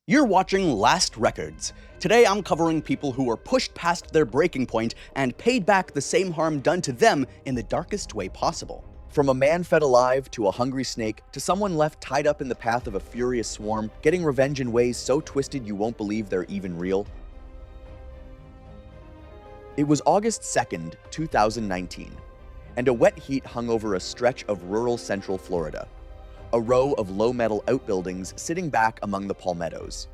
You're watching Last Records. Today I'm covering people who were pushed past their breaking point and paid back the same harm done to them in the darkest way possible. From a man fed alive to a hungry snake to someone left tied up in the path of a furious swarm, getting revenge in ways so twisted you won't believe they're even real. It was August 2nd, 2019, and a wet heat hung over a stretch of rural central Florida. A row of low-metal outbuildings sitting back among the palmettos.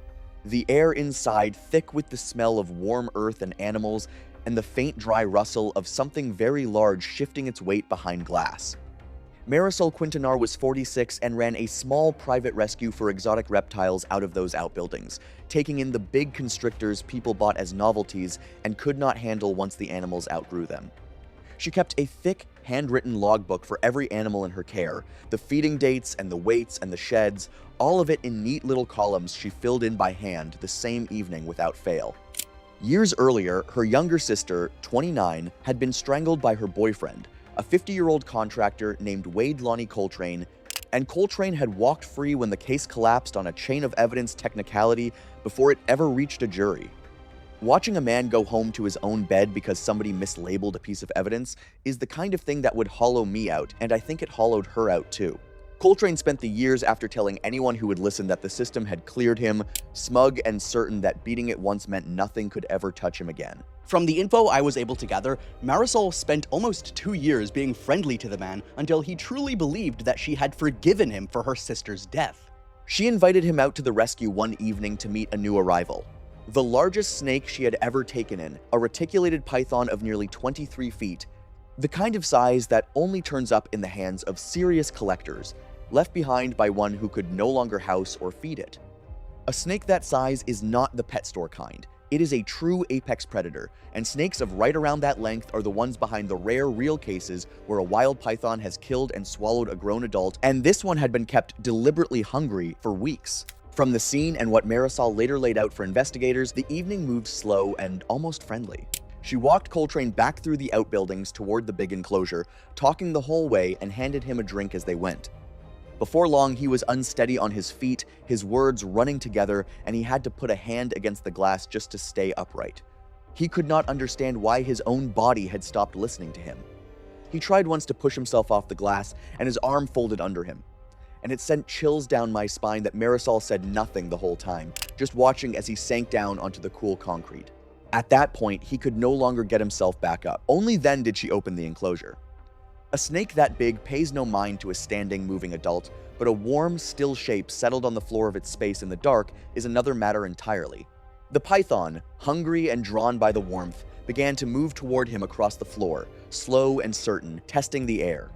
The air inside thick with the smell of warm earth and animals, and the faint dry rustle of something very large shifting its weight behind glass. Marisol Quintanar was 46 and ran a small private rescue for exotic reptiles out of those outbuildings, taking in the big constrictors people bought as novelties and could not handle once the animals outgrew them. She kept a thick, handwritten logbook for every animal in her care, the feeding dates and the weights and the sheds, all of it in neat little columns she filled in by hand the same evening without fail. Years earlier, her younger sister, 29, had been strangled by her boyfriend, a 50-year-old contractor named Wade Lonnie Coltrane, and Coltrane had walked free when the case collapsed on a chain of evidence technicality before it ever reached a jury. Watching a man go home to his own bed because somebody mislabeled a piece of evidence is the kind of thing that would hollow me out, and I think it hollowed her out too. Coltrane spent the years after telling anyone who would listen that the system had cleared him, smug and certain that beating it once meant nothing could ever touch him again. From the info I was able to gather, Marisol spent almost 2 years being friendly to the man until he truly believed that she had forgiven him for her sister's death. She invited him out to the rescue one evening to meet a new arrival. The largest snake she had ever taken in, a reticulated python of nearly 23 feet, the kind of size that only turns up in the hands of serious collectors, left behind by one who could no longer house or feed it. A snake that size is not the pet store kind. It is a true apex predator, and snakes of right around that length are the ones behind the rare real cases where a wild python has killed and swallowed a grown adult, and this one had been kept deliberately hungry for weeks. From the scene and what Marisol later laid out for investigators, the evening moved slow and almost friendly. She walked Coltrane back through the outbuildings toward the big enclosure, talking the whole way, and handed him a drink as they went. Before long, he was unsteady on his feet, his words running together, and he had to put a hand against the glass just to stay upright. He could not understand why his own body had stopped listening to him. He tried once to push himself off the glass, and his arm folded under him. And it sent chills down my spine that Marisol said nothing the whole time, just watching as he sank down onto the cool concrete. At that point, he could no longer get himself back up. Only then did she open the enclosure. A snake that big pays no mind to a standing, moving adult, but a warm, still shape settled on the floor of its space in the dark is another matter entirely. The python, hungry and drawn by the warmth, began to move toward him across the floor, slow and certain, testing the air.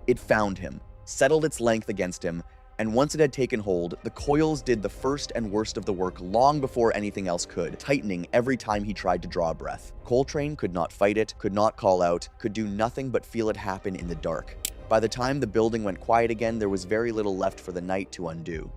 It found him, settled its length against him, and once it had taken hold, the coils did the first and worst of the work long before anything else could, tightening every time he tried to draw a breath. Coltrane could not fight it, could not call out, could do nothing but feel it happen in the dark. By the time the building went quiet again, there was very little left for the night to undo.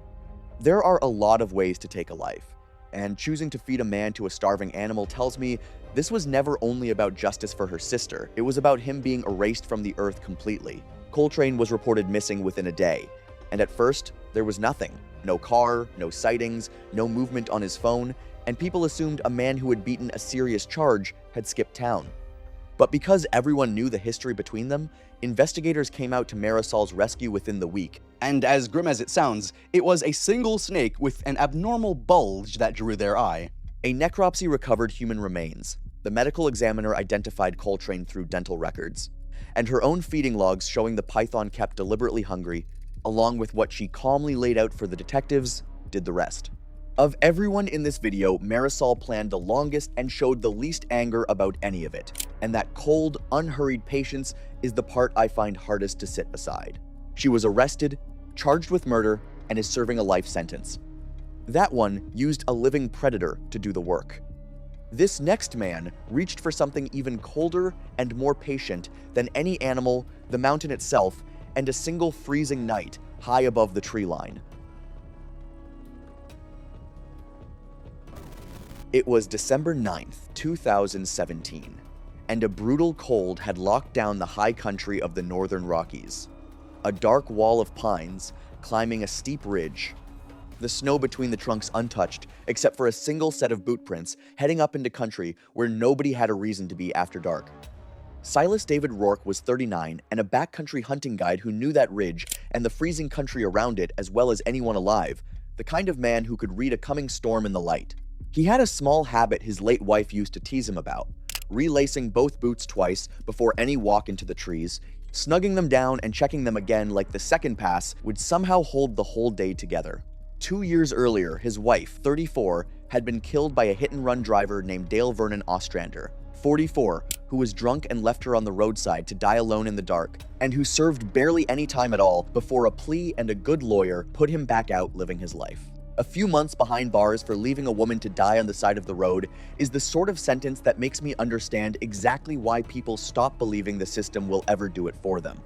There are a lot of ways to take a life, and choosing to feed a man to a starving animal tells me this was never only about justice for her sister, it was about him being erased from the earth completely. Coltrane was reported missing within a day, and at first, there was nothing. No car, no sightings, no movement on his phone, and people assumed a man who had beaten a serious charge had skipped town. But because everyone knew the history between them, investigators came out to Marisol's rescue within the week. And as grim as it sounds, it was a single snake with an abnormal bulge that drew their eye. A necropsy recovered human remains. The medical examiner identified Coltrane through dental records, and her own feeding logs showing the python kept deliberately hungry, along with what she calmly laid out for the detectives, did the rest. Of everyone in this video, Marisol planned the longest and showed the least anger about any of it, and that cold, unhurried patience is the part I find hardest to sit beside. She was arrested, charged with murder, and is serving a life sentence. That one used a living predator to do the work. This next man reached for something even colder and more patient than any animal, the mountain itself, and a single freezing night high above the tree line. It was December 9th, 2017, and a brutal cold had locked down the high country of the northern Rockies. A dark wall of pines climbing a steep ridge. the snow between the trunks untouched, except for a single set of boot prints heading up into country where nobody had a reason to be after dark. Silas David Rourke was 39 and a backcountry hunting guide who knew that ridge and the freezing country around it as well as anyone alive, the kind of man who could read a coming storm in the light. He had a small habit his late wife used to tease him about, relacing both boots twice before any walk into the trees, snugging them down and checking them again like the second pass would somehow hold the whole day together. 2 years earlier, his wife, 34, had been killed by a hit-and-run driver named Dale Vernon Ostrander, 44, who was drunk and left her on the roadside to die alone in the dark, and who served barely any time at all before a plea and a good lawyer put him back out living his life. A few months behind bars for leaving a woman to die on the side of the road is the sort of sentence that makes me understand exactly why people stop believing the system will ever do it for them.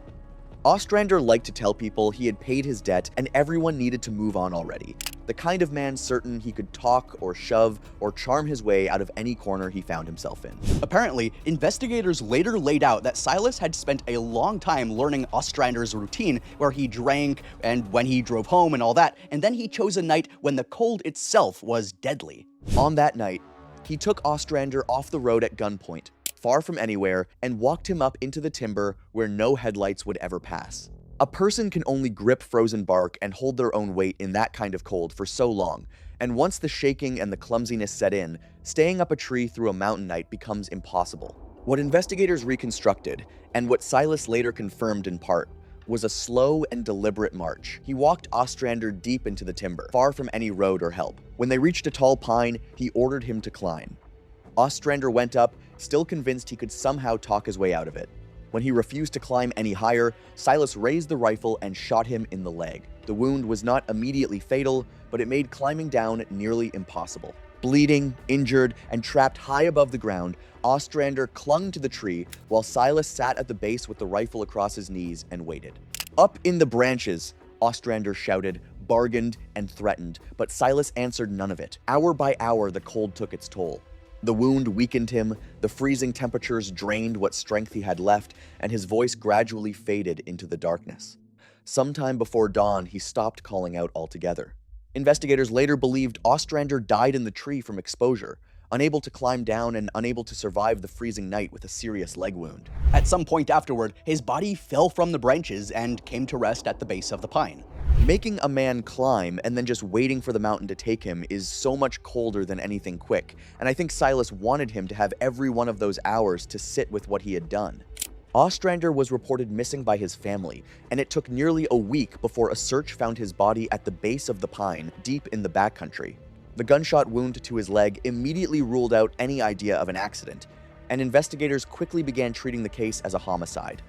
Ostrander liked to tell people he had paid his debt and everyone needed to move on already, the kind of man certain he could talk or shove or charm his way out of any corner he found himself in. Apparently, investigators later laid out that Silas had spent a long time learning Ostrander's routine, where he drank and when he drove home and all that, and then he chose a night when the cold itself was deadly. On that night, he took Ostrander off the road at gunpoint, far from anywhere, and walked him up into the timber where no headlights would ever pass. A person can only grip frozen bark and hold their own weight in that kind of cold for so long, and once the shaking and the clumsiness set in, staying up a tree through a mountain night becomes impossible. What investigators reconstructed, and what Silas later confirmed in part, was a slow and deliberate march. He walked Ostrander deep into the timber, far from any road or help. When they reached a tall pine, he ordered him to climb. Ostrander went up, still convinced he could somehow talk his way out of it. When he refused to climb any higher, Silas raised the rifle and shot him in the leg. The wound was not immediately fatal, but it made climbing down nearly impossible. Bleeding, injured, and trapped high above the ground, Ostrander clung to the tree while Silas sat at the base with the rifle across his knees and waited. "Up in the branches," Ostrander shouted, bargained, and threatened, but Silas answered none of it. Hour by hour, the cold took its toll. The wound weakened him, the freezing temperatures drained what strength he had left, and his voice gradually faded into the darkness. Sometime before dawn, he stopped calling out altogether. Investigators later believed Ostrander died in the tree from exposure, unable to climb down and unable to survive the freezing night with a serious leg wound. At some point afterward, his body fell from the branches and came to rest at the base of the pine. Making a man climb and then just waiting for the mountain to take him is so much colder than anything quick, and I think Silas wanted him to have every one of those hours to sit with what he had done. Ostrander was reported missing by his family, and it took nearly a week before a search found his body at the base of the pine, deep in the backcountry. The gunshot wound to his leg immediately ruled out any idea of an accident, and investigators quickly began treating the case as a homicide.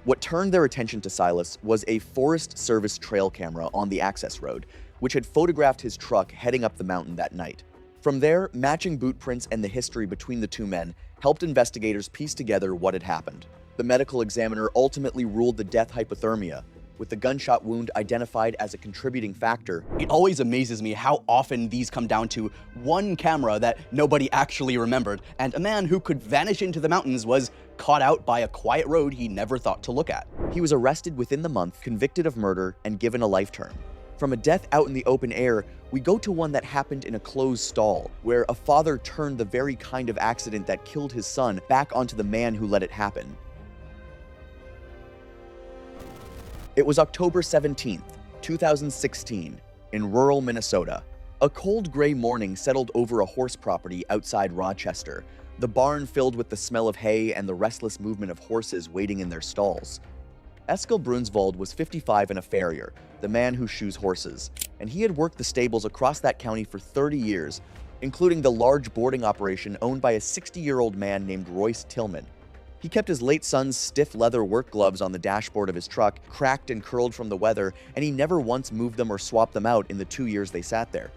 What turned their attention to Silas was a Forest Service trail camera on the access road, which had photographed his truck heading up the mountain that night. From there, matching boot prints and the history between the two men helped investigators piece together what had happened. The medical examiner ultimately ruled the death hypothermia, with the gunshot wound identified as a contributing factor. It always amazes me how often these come down to one camera that nobody actually remembered, and a man who could vanish into the mountains was caught out by a quiet road he never thought to look at. He was arrested within the month, convicted of murder, and given a life term. From a death out in the open air, we go to one that happened in a closed stall, where a father turned the very kind of accident that killed his son back onto the man who let it happen. It was October 17th, 2016, in rural Minnesota. A cold gray morning settled over a horse property outside Rochester, the barn filled with the smell of hay and the restless movement of horses waiting in their stalls. Eskil Brunsvold was 55 and a farrier, the man who shoes horses, and he had worked the stables across that county for 30 years, including the large boarding operation owned by a 60-year-old man named Royce Tillman. He kept his late son's stiff leather work gloves on the dashboard of his truck, cracked and curled from the weather, and he never once moved them or swapped them out in the 2 years they sat there.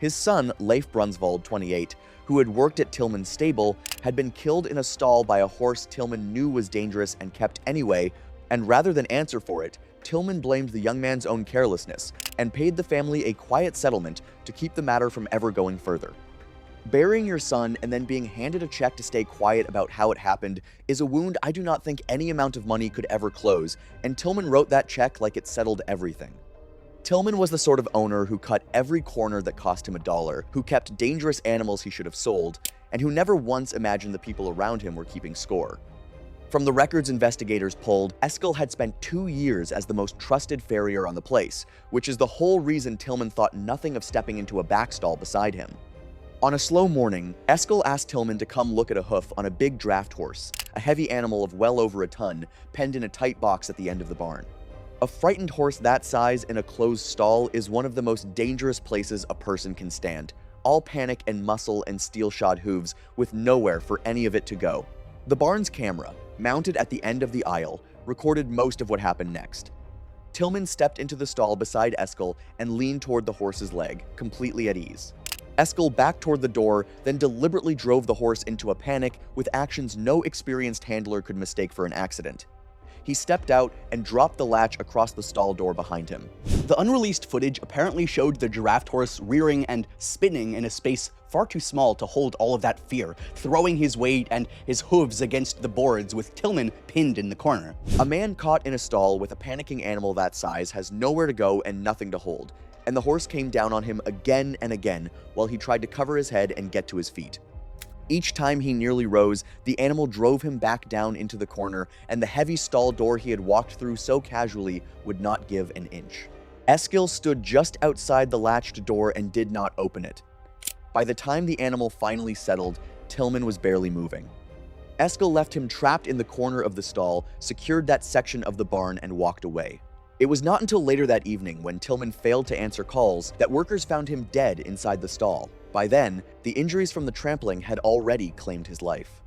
His son, Leif Brunsvold, 28, who had worked at Tillman's stable, had been killed in a stall by a horse Tillman knew was dangerous and kept anyway, and rather than answer for it, Tillman blamed the young man's own carelessness and paid the family a quiet settlement to keep the matter from ever going further. Burying your son and then being handed a check to stay quiet about how it happened is a wound I do not think any amount of money could ever close, and Tillman wrote that check like it settled everything. Tillman was the sort of owner who cut every corner that cost him $1, who kept dangerous animals he should have sold, and who never once imagined the people around him were keeping score. From the records investigators pulled, Eskil had spent 2 years as the most trusted farrier on the place, which is the whole reason Tillman thought nothing of stepping into a backstall beside him. On a slow morning, Eskil asked Tillman to come look at a hoof on a big draft horse, a heavy animal of well over a ton, penned in a tight box at the end of the barn. A frightened horse that size in a closed stall is one of the most dangerous places a person can stand, all panic and muscle and steel-shod hooves with nowhere for any of it to go. The barn's camera, mounted at the end of the aisle, recorded most of what happened next. Tillman stepped into the stall beside Eskil and leaned toward the horse's leg, completely at ease. Eskil backed toward the door, then deliberately drove the horse into a panic with actions no experienced handler could mistake for an accident. He stepped out and dropped the latch across the stall door behind him. The unreleased footage apparently showed the draft horse rearing and spinning in a space far too small to hold all of that fear, throwing his weight and his hooves against the boards with Tillman pinned in the corner. A man caught in a stall with a panicking animal that size has nowhere to go and nothing to hold, and the horse came down on him again and again while he tried to cover his head and get to his feet. Each time he nearly rose, the animal drove him back down into the corner, and the heavy stall door he had walked through so casually would not give an inch. Eskil stood just outside the latched door and did not open it. By the time the animal finally settled, Tillman was barely moving. Eskil left him trapped in the corner of the stall, secured that section of the barn, and walked away. It was not until later that evening, when Tillman failed to answer calls, that workers found him dead inside the stall. By then, the injuries from the trampling had already claimed his life.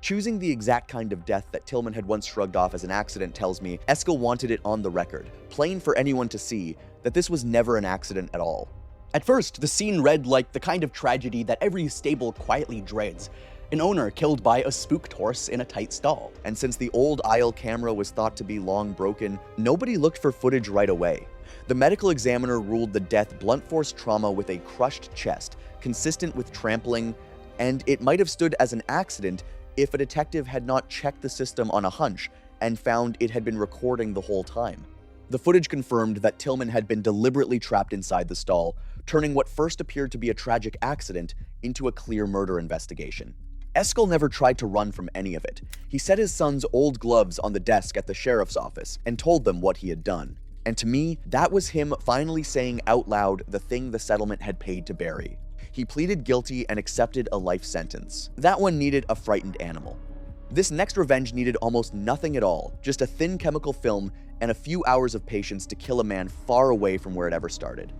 Choosing the exact kind of death that Tillman had once shrugged off as an accident tells me Eskil wanted it on the record, plain for anyone to see, that this was never an accident at all. At first, the scene read like the kind of tragedy that every stable quietly dreads. An owner killed by a spooked horse in a tight stall. And since the old aisle camera was thought to be long broken, nobody looked for footage right away. The medical examiner ruled the death blunt force trauma with a crushed chest, consistent with trampling, and it might have stood as an accident if a detective had not checked the system on a hunch and found it had been recording the whole time. The footage confirmed that Tillman had been deliberately trapped inside the stall, turning what first appeared to be a tragic accident into a clear murder investigation. Eskil never tried to run from any of it. He set his son's old gloves on the desk at the sheriff's office and told them what he had done. And to me, that was him finally saying out loud the thing the settlement had paid to bury. He pleaded guilty and accepted a life sentence. That one needed a frightened animal. This next revenge needed almost nothing at all, just a thin chemical film and a few hours of patience to kill a man far away from where it ever started.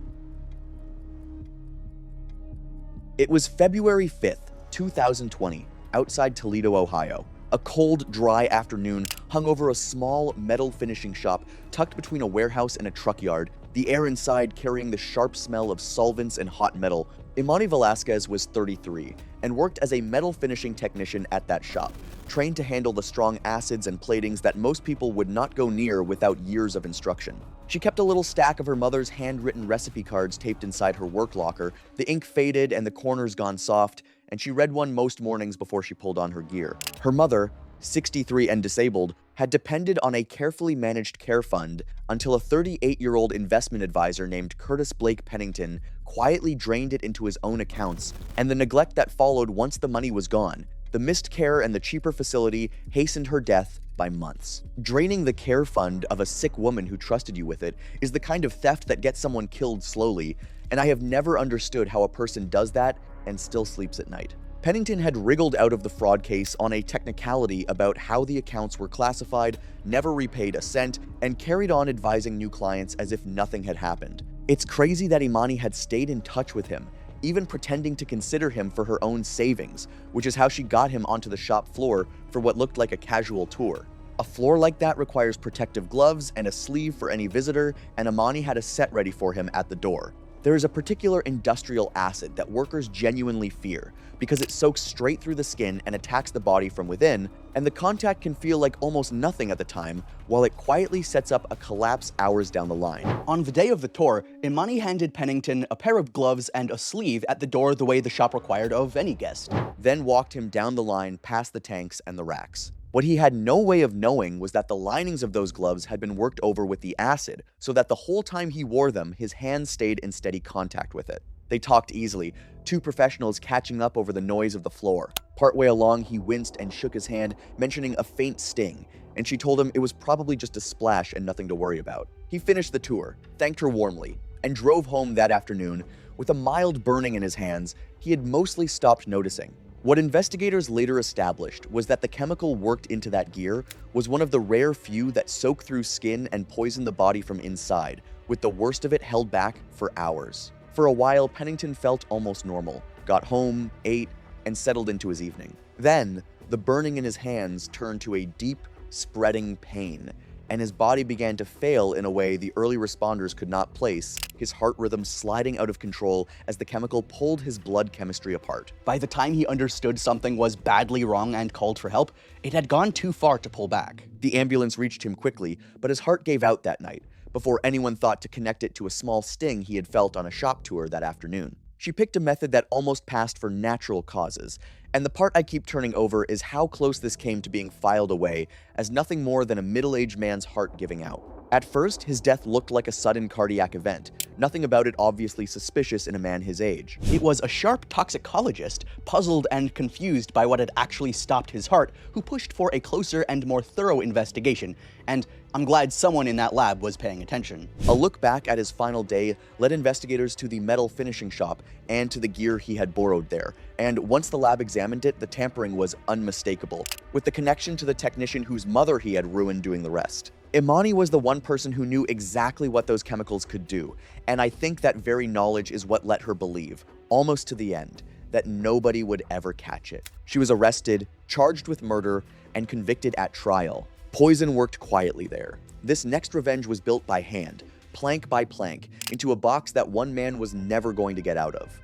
It was February 5th, 2020, outside Toledo, Ohio. A cold, dry afternoon hung over a small metal finishing shop tucked between a warehouse and a truck yard, the air inside carrying the sharp smell of solvents and hot metal. Imani Velasquez was 33 and worked as a metal finishing technician at that shop, trained to handle the strong acids and platings that most people would not go near without years of instruction. She kept a little stack of her mother's handwritten recipe cards taped inside her work locker, the ink faded and the corners gone soft, and she read one most mornings before she pulled on her gear. Her mother, 63 and disabled, had depended on a carefully managed care fund until a 38-year-old investment advisor named Curtis Blake Pennington quietly drained it into his own accounts, and the neglect that followed once the money was gone. The missed care and the cheaper facility hastened her death by months. Draining the care fund of a sick woman who trusted you with it is the kind of theft that gets someone killed slowly, and I have never understood how a person does that and still sleeps at night. Pennington had wriggled out of the fraud case on a technicality about how the accounts were classified, never repaid a cent, and carried on advising new clients as if nothing had happened. It's crazy that Imani had stayed in touch with him, even pretending to consider him for her own savings, which is how she got him onto the shop floor for what looked like a casual tour. A floor like that requires protective gloves and a sleeve for any visitor, and Imani had a set ready for him at the door. There is a particular industrial acid that workers genuinely fear because it soaks straight through the skin and attacks the body from within, and the contact can feel like almost nothing at the time, while it quietly sets up a collapse hours down the line. On the day of the tour, Imani handed Pennington a pair of gloves and a sleeve at the door the way the shop required of any guest. Then walked him down the line past the tanks and the racks. What he had no way of knowing was that the linings of those gloves had been worked over with the acid, so that the whole time he wore them, his hands stayed in steady contact with it. They talked easily, two professionals catching up over the noise of the floor. Partway along, he winced and shook his hand, mentioning a faint sting, and she told him it was probably just a splash and nothing to worry about. He finished the tour, thanked her warmly, and drove home that afternoon with a mild burning in his hands he had mostly stopped noticing. What investigators later established was that the chemical worked into that gear was one of the rare few that soak through skin and poison the body from inside, with the worst of it held back for hours. For a while, Pennington felt almost normal, got home, ate, and settled into his evening. Then, the burning in his hands turned to a deep, spreading pain, and his body began to fail in a way the early responders could not place, his heart rhythm sliding out of control as the chemical pulled his blood chemistry apart. By the time he understood something was badly wrong and called for help, it had gone too far to pull back. The ambulance reached him quickly, but his heart gave out that night, before anyone thought to connect it to a small sting he had felt on a shop tour that afternoon. She picked a method that almost passed for natural causes, and the part I keep turning over is how close this came to being filed away as nothing more than a middle-aged man's heart giving out. At first, his death looked like a sudden cardiac event, nothing about it obviously suspicious in a man his age. It was a sharp toxicologist, puzzled and confused by what had actually stopped his heart, who pushed for a closer and more thorough investigation, and I'm glad someone in that lab was paying attention. A look back at his final day led investigators to the metal finishing shop and to the gear he had borrowed there, and once the lab examined it, the tampering was unmistakable, with the connection to the technician whose mother he had ruined doing the rest. Imani was the one person who knew exactly what those chemicals could do, and I think that very knowledge is what let her believe, almost to the end, that nobody would ever catch it. She was arrested, charged with murder, and convicted at trial. Poison worked quietly there. This next revenge was built by hand, plank by plank, into a box that one man was never going to get out of.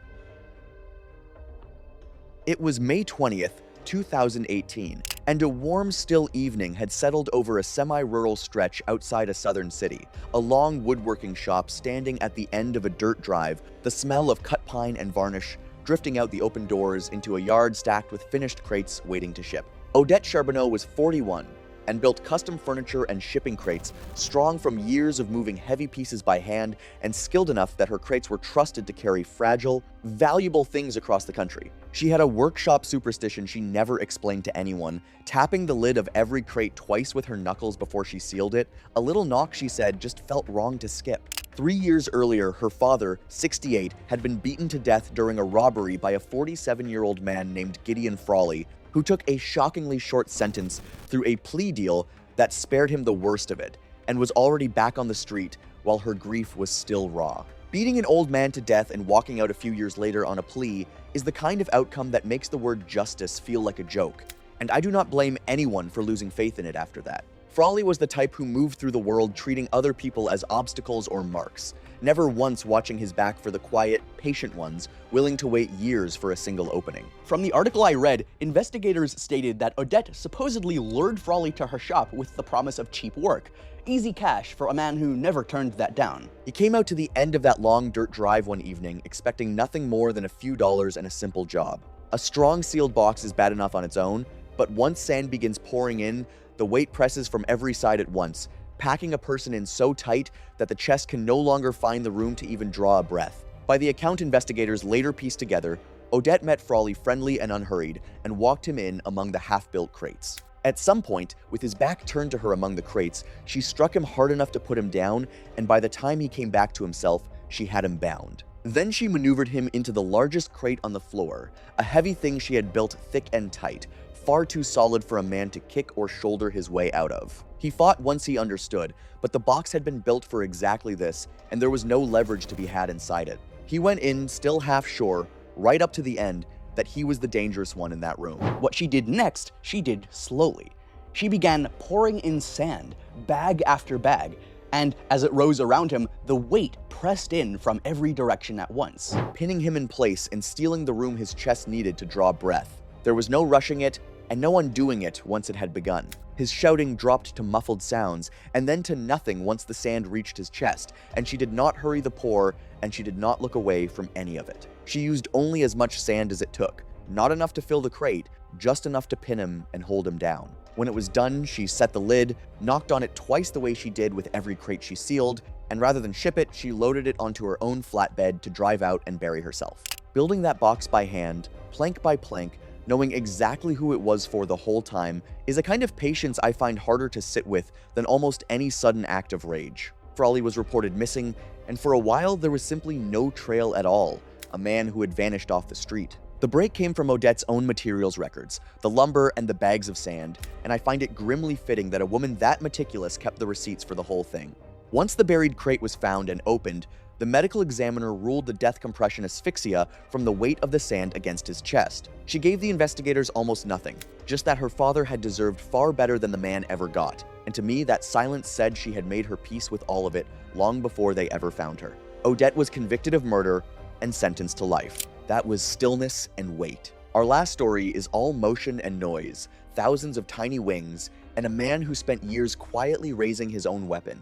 It was May 20th, 2018, and a warm, still evening had settled over a semi-rural stretch outside a southern city. A long woodworking shop standing at the end of a dirt drive, the smell of cut pine and varnish drifting out the open doors into a yard stacked with finished crates waiting to ship. Odette Charbonneau was 41 and built custom furniture and shipping crates, strong from years of moving heavy pieces by hand and skilled enough that her crates were trusted to carry fragile, valuable things across the country. She had a workshop superstition she never explained to anyone, tapping the lid of every crate twice with her knuckles before she sealed it. A little knock, she said, just felt wrong to skip. 3 years earlier, her father, 68, had been beaten to death during a robbery by a 47-year-old man named Gideon Frawley, who took a shockingly short sentence through a plea deal that spared him the worst of it, and was already back on the street while her grief was still raw. Beating an old man to death and walking out a few years later on a plea is the kind of outcome that makes the word justice feel like a joke, and I do not blame anyone for losing faith in it after that. Frawley was the type who moved through the world treating other people as obstacles or marks, never once watching his back for the quiet, patient ones willing to wait years for a single opening. From the article I read, investigators stated that Odette supposedly lured Frawley to her shop with the promise of cheap work. Easy cash for a man who never turned that down. He came out to the end of that long dirt drive one evening expecting nothing more than a few dollars and a simple job. A strong sealed box is bad enough on its own, but once sand begins pouring in, the weight presses from every side at once, packing a person in so tight that the chest can no longer find the room to even draw a breath. By the account investigators later pieced together, Odette met Frawley friendly and unhurried and walked him in among the half-built crates. At some point, with his back turned to her among the crates, she struck him hard enough to put him down, and by the time he came back to himself, she had him bound. Then she maneuvered him into the largest crate on the floor, a heavy thing she had built thick and tight, far too solid for a man to kick or shoulder his way out of. He fought once he understood, but the box had been built for exactly this, and there was no leverage to be had inside it. He went in, still half sure, right up to the end, that he was the dangerous one in that room. What she did next, she did slowly. She began pouring in sand, bag after bag, and as it rose around him, the weight pressed in from every direction at once, pinning him in place and stealing the room his chest needed to draw breath. There was no rushing it, and no undoing it once it had begun. His shouting dropped to muffled sounds, and then to nothing once the sand reached his chest, and she did not hurry the pour, and she did not look away from any of it. She used only as much sand as it took, not enough to fill the crate, just enough to pin him and hold him down. When it was done, she set the lid, knocked on it twice the way she did with every crate she sealed, and rather than ship it, she loaded it onto her own flatbed to drive out and bury herself. Building that box by hand, plank by plank, knowing exactly who it was for the whole time, is a kind of patience I find harder to sit with than almost any sudden act of rage. Frawley was reported missing, and for a while there was simply no trail at all, a man who had vanished off the street. The break came from Odette's own materials records, the lumber and the bags of sand, and I find it grimly fitting that a woman that meticulous kept the receipts for the whole thing. Once the buried crate was found and opened, the medical examiner ruled the death compression asphyxia from the weight of the sand against his chest. She gave the investigators almost nothing, just that her father had deserved far better than the man ever got, and to me that silence said she had made her peace with all of it long before they ever found her. Odette was convicted of murder and sentenced to life. That was stillness and weight. Our last story is all motion and noise, thousands of tiny wings, and a man who spent years quietly raising his own weapon.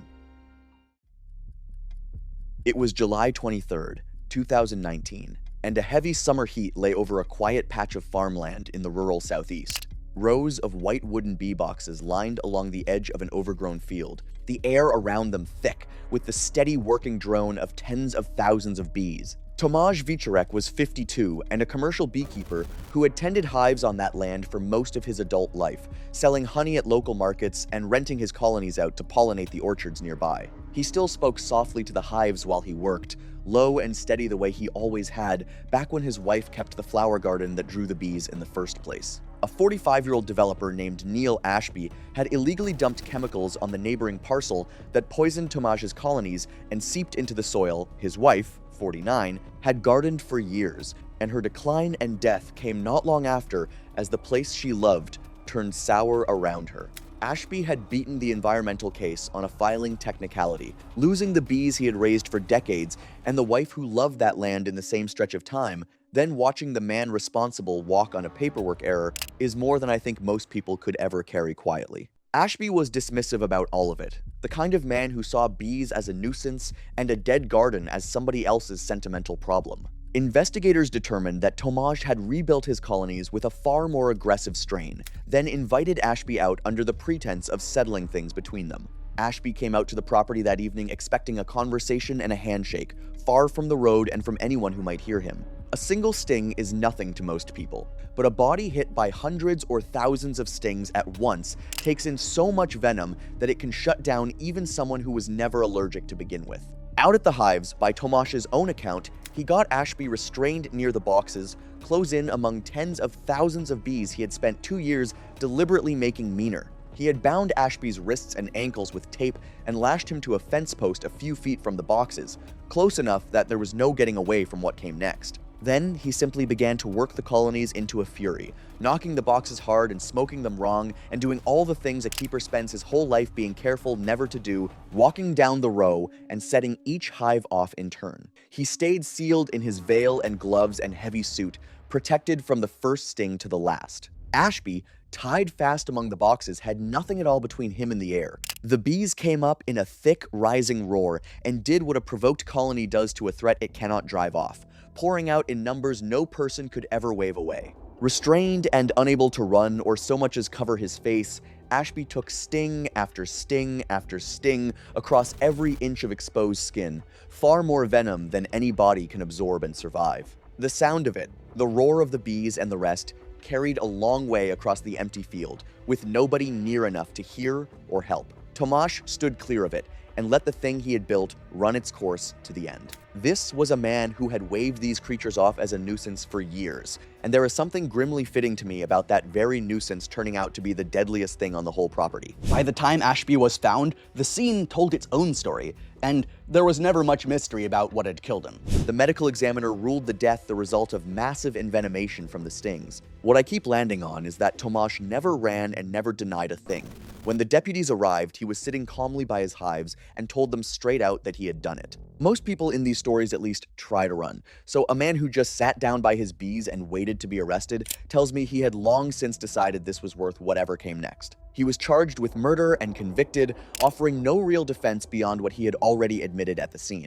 It was July 23rd, 2019, and a heavy summer heat lay over a quiet patch of farmland in the rural southeast. Rows of white wooden bee boxes lined along the edge of an overgrown field, the air around them thick with the steady working drone of tens of thousands of bees. Tomasz Wieczorek was 52 and a commercial beekeeper who had tended hives on that land for most of his adult life, selling honey at local markets and renting his colonies out to pollinate the orchards nearby. He still spoke softly to the hives while he worked, low and steady the way he always had back when his wife kept the flower garden that drew the bees in the first place. A 45-year-old developer named Neil Ashby had illegally dumped chemicals on the neighboring parcel that poisoned Tomasz's colonies and seeped into the soil. His wife, 49, had gardened for years, and her decline and death came not long after as the place she loved turned sour around her. Ashby had beaten the environmental case on a filing technicality, losing the bees he had raised for decades and the wife who loved that land in the same stretch of time. Then watching the man responsible walk on a paperwork error is more than I think most people could ever carry quietly. Ashby was dismissive about all of it, the kind of man who saw bees as a nuisance and a dead garden as somebody else's sentimental problem. Investigators determined that Tomasz had rebuilt his colonies with a far more aggressive strain, then invited Ashby out under the pretense of settling things between them. Ashby came out to the property that evening expecting a conversation and a handshake, far from the road and from anyone who might hear him. A single sting is nothing to most people, but a body hit by hundreds or thousands of stings at once takes in so much venom that it can shut down even someone who was never allergic to begin with. Out at the hives, by Tomasz's own account, he got Ashby restrained near the boxes, close in among tens of thousands of bees he had spent 2 years deliberately making meaner. He had bound Ashby's wrists and ankles with tape and lashed him to a fence post a few feet from the boxes, close enough that there was no getting away from what came next. Then he simply began to work the colonies into a fury, knocking the boxes hard and smoking them wrong and doing all the things a keeper spends his whole life being careful never to do, walking down the row and setting each hive off in turn. He stayed sealed in his veil and gloves and heavy suit, protected from the first sting to the last. Ashby, tied fast among the boxes, had nothing at all between him and the air. The bees came up in a thick, rising roar and did what a provoked colony does to a threat it cannot drive off, pouring out in numbers no person could ever wave away. Restrained and unable to run or so much as cover his face, Ashby took sting after sting after sting across every inch of exposed skin, far more venom than any body can absorb and survive. The sound of it, the roar of the bees and the rest, carried a long way across the empty field, with nobody near enough to hear or help. Tomasz stood clear of it and let the thing he had built run its course to the end. This was a man who had waved these creatures off as a nuisance for years, and there is something grimly fitting to me about that very nuisance turning out to be the deadliest thing on the whole property. By the time Ashby was found, the scene told its own story, and there was never much mystery about what had killed him. The medical examiner ruled the death the result of massive envenomation from the stings. What I keep landing on is that Tomasz never ran and never denied a thing. When the deputies arrived, he was sitting calmly by his hives and told them straight out that he had done it. Most people in these stories at least try to run, so a man who just sat down by his bees and waited to be arrested tells me he had long since decided this was worth whatever came next. He was charged with murder and convicted, offering no real defense beyond what he had already admitted at the scene.